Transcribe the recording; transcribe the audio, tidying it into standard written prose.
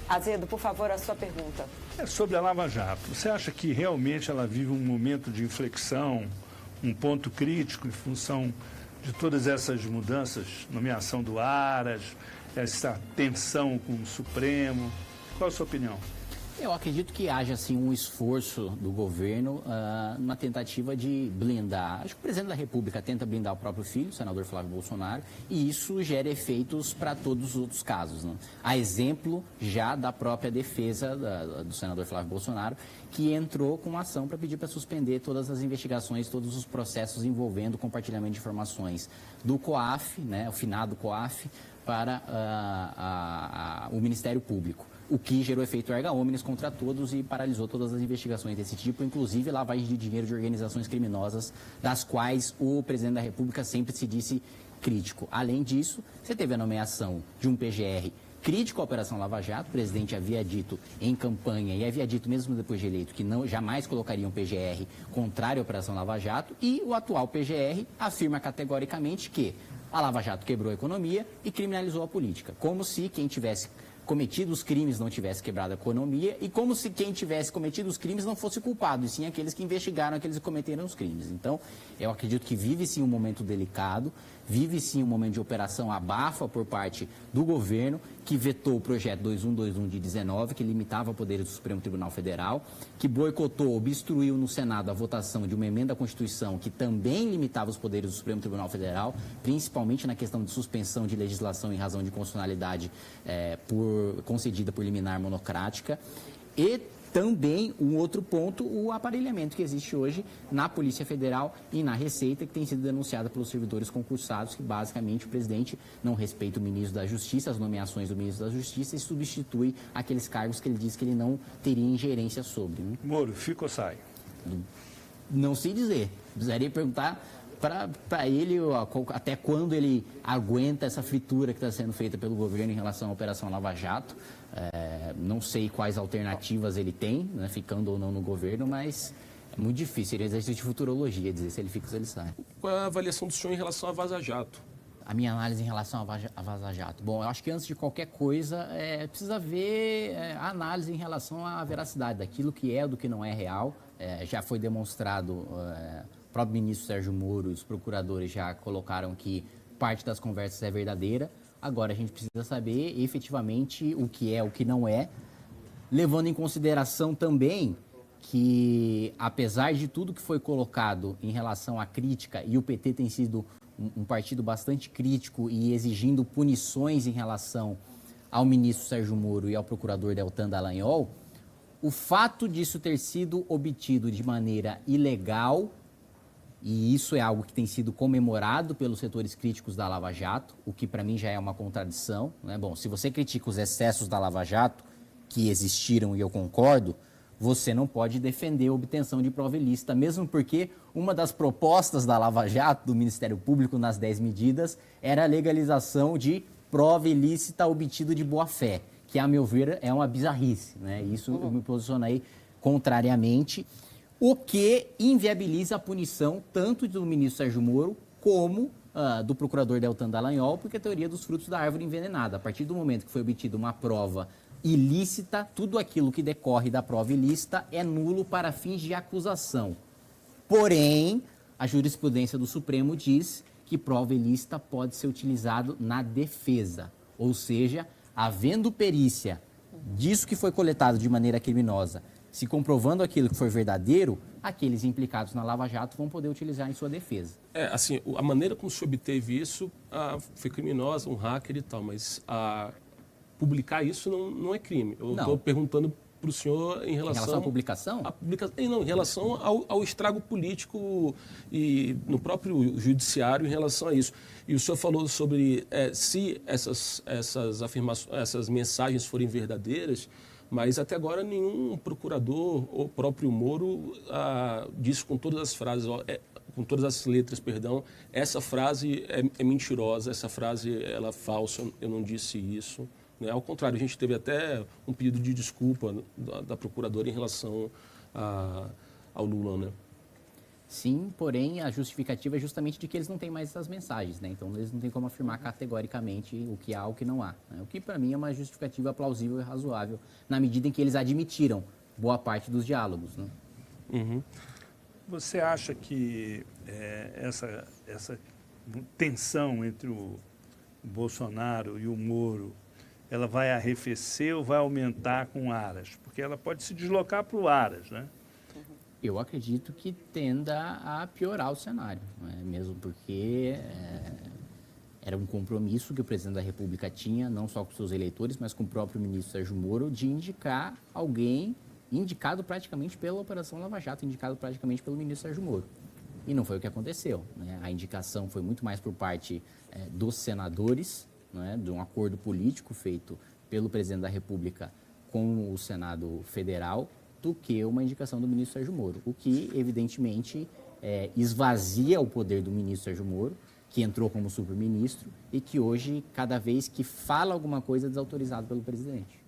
Azedo, por favor, a sua pergunta. É sobre a Lava Jato. Você acha que realmente ela vive um momento de inflexão, um ponto crítico em função de todas essas mudanças, nomeação do Aras, essa tensão com o Supremo? Qual a sua opinião? Eu acredito que haja, assim, um esforço do governo na tentativa de blindar. Acho que o presidente da República tenta blindar o próprio filho, o senador Flávio Bolsonaro, e isso gera efeitos para todos os outros casos, né? A exemplo já da própria defesa do senador Flávio Bolsonaro, que entrou com uma ação para pedir para suspender todas as investigações, todos os processos envolvendo compartilhamento de informações do COAF, né, o finado COAF, para o Ministério Público, o que gerou efeito erga omnes contra todos e paralisou todas as investigações desse tipo, inclusive lavagem de dinheiro de organizações criminosas, das quais o presidente da República sempre se disse crítico. Além disso, você teve a nomeação de um PGR crítico à Operação Lava Jato. O presidente havia dito em campanha e havia dito mesmo depois de eleito que não jamais colocaria um PGR contrário à Operação Lava Jato, e o atual PGR afirma categoricamente que a Lava Jato quebrou a economia e criminalizou a política, como se quem tivesse cometido os crimes não tivesse quebrado a economia e como se quem tivesse cometido os crimes não fosse culpado, e sim aqueles que investigaram, aqueles que cometeram os crimes. Então, eu acredito que vive sim um momento delicado, vive sim um momento de operação abafa por parte do governo, que vetou o projeto 2121 de 19, que limitava poderes do Supremo Tribunal Federal, que boicotou, obstruiu no Senado a votação de uma emenda à Constituição que também limitava os poderes do Supremo Tribunal Federal, principalmente na questão de suspensão de legislação em razão de constitucionalidade concedida por liminar monocrática. E também, um outro ponto, o aparelhamento que existe hoje na Polícia Federal e na Receita, que tem sido denunciada pelos servidores concursados, que basicamente o presidente não respeita o ministro da Justiça, as nomeações do ministro da Justiça, e substitui aqueles cargos que ele diz que ele não teria ingerência sobre, né? Moro, fica ou sai? Não sei dizer. Precisaria perguntar para ele até quando ele aguenta essa fritura que está sendo feita pelo governo em relação à Operação Lava Jato. Não sei quais alternativas ele tem, né, ficando ou não no governo, mas é muito difícil. Ele exerce futurologia, dizer se ele fica ou se ele sai. Qual é a avaliação do senhor em relação à Vaza Jato? A minha análise em relação à Vaza Jato. Bom, eu acho que antes de qualquer coisa, precisa ver a análise em relação à veracidade daquilo que é, do que não é real. Já foi demonstrado, o próprio ministro Sérgio Moro e os procuradores já colocaram que parte das conversas é verdadeira. Agora a gente precisa saber efetivamente o que é, o que não é, levando em consideração também que, apesar de tudo que foi colocado em relação à crítica, e o PT tem sido um partido bastante crítico e exigindo punições em relação ao ministro Sérgio Moro e ao procurador Deltan Dallagnol, o fato disso ter sido obtido de maneira ilegal, e isso é algo que tem sido comemorado pelos setores críticos da Lava Jato, o que para mim já é uma contradição, né? Bom, se você critica os excessos da Lava Jato, que existiram e eu concordo, você não pode defender a obtenção de prova ilícita, mesmo porque uma das propostas da Lava Jato, do Ministério Público nas 10 medidas, era a legalização de prova ilícita obtida de boa-fé, que, a meu ver, é uma bizarrice, né? Isso eu me posicionei contrariamente, o que inviabiliza a punição tanto do ministro Sérgio Moro como do procurador Deltan Dallagnol, porque a teoria dos frutos da árvore envenenada. A partir do momento que foi obtida uma prova ilícita, tudo aquilo que decorre da prova ilícita é nulo para fins de acusação. Porém, a jurisprudência do Supremo diz que prova ilícita pode ser utilizada na defesa, ou seja, havendo perícia disso que foi coletado de maneira criminosa, se comprovando aquilo que foi verdadeiro, aqueles implicados na Lava Jato vão poder utilizar em sua defesa. Assim, a maneira como se obteve isso foi criminosa, um hacker e tal, mas publicar isso não é crime. Eu estou perguntando para o senhor em relação à publicação? Não, em relação ao estrago político e no próprio judiciário em relação a isso. E o senhor falou sobre se essas mensagens forem verdadeiras, mas até agora nenhum procurador ou próprio Moro disse com todas as frases, com todas as letras, perdão, essa frase é mentirosa, essa frase ela é falsa, eu não disse isso. Né? Ao contrário, a gente teve até um pedido de desculpa da procuradora em relação ao Lula, né? Sim, porém a justificativa é justamente de que eles não têm mais essas mensagens, né? Então eles não têm como afirmar categoricamente o que há ou o que não há, né? O que para mim é uma justificativa plausível e razoável, na medida em que eles admitiram boa parte dos diálogos, né? Uhum. Você acha que essa tensão entre o Bolsonaro e o Moro, ela vai arrefecer ou vai aumentar com o Aras? Porque ela pode se deslocar para o Aras, né? Eu acredito que tenda a piorar o cenário, né? Mesmo porque era um compromisso que o presidente da República tinha, não só com seus eleitores, mas com o próprio ministro Sérgio Moro, de indicar alguém indicado praticamente pela Operação Lava Jato, indicado praticamente pelo ministro Sérgio Moro. E não foi o que aconteceu, né? A indicação foi muito mais por parte dos senadores, né, de um acordo político feito pelo presidente da República com o Senado Federal, do que uma indicação do ministro Sérgio Moro, o que, evidentemente, esvazia o poder do ministro Sérgio Moro, que entrou como superministro e que hoje, cada vez que fala alguma coisa, é desautorizado pelo presidente.